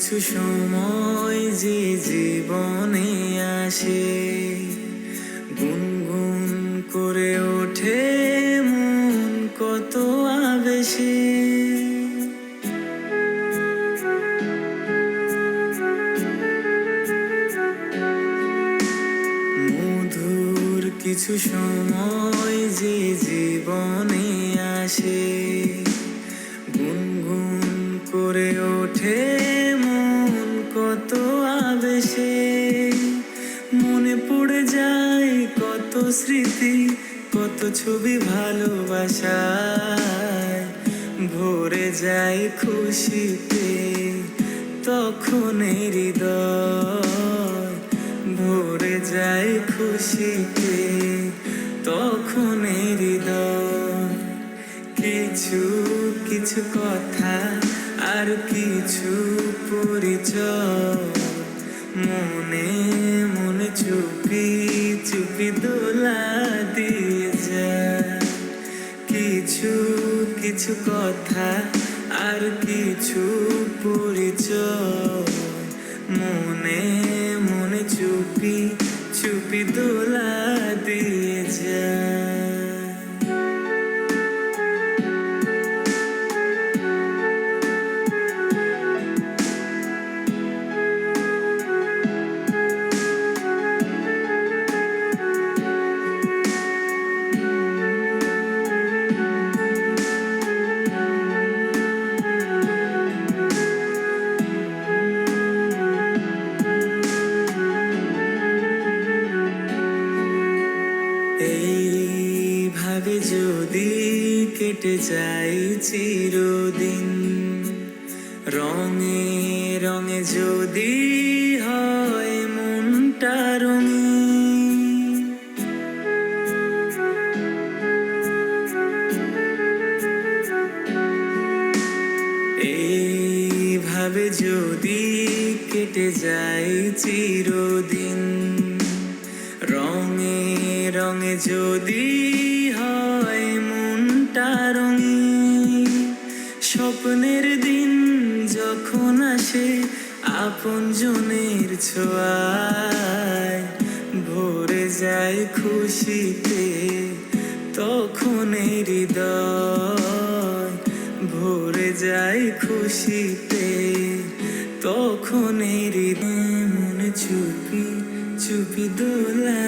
কিছু সময় যে জীবনে আসে, গুনগুন করে ওঠে মন কত আবেশে। মধুর কিছু সময় যে জীবনে আসে, গুনগুন করে ওঠে মন কত আবেশে। মনে পড়ে যায় কত স্মৃতি, কত ছবি ভালোবাসায়, ভরে যায় খুশিতে তখন হৃদয়, ভরে যায় খুশিতে তখন হৃদয়। কিছু কিছু কথা আর কিছু পরিচয়, মনে মনে চুপি চুপি দোলা দিয়ে যায়। কিছু কিছু কথা আর কিছু পরিচয়, মনে মনে চুপি চুপি দোলা দিয়ে যায়। এইভাবে যদি কেটে যায় চিরদিন, রঙে রঙে যদি হয় মনটা রঙিন, এইভাবে যদি কেটে যায় চিরদিন, রঙে রঙে যদি হয় মনটা রঙিন। স্বপ্নের দিন যখন আসে আপনজনের ছোঁয়ায়, ভরে যায় খুশিতে তখন হৃদয়, ভরে যায় খুশিতে তখন হৃদয়। মনে চুপি চুপি দোলা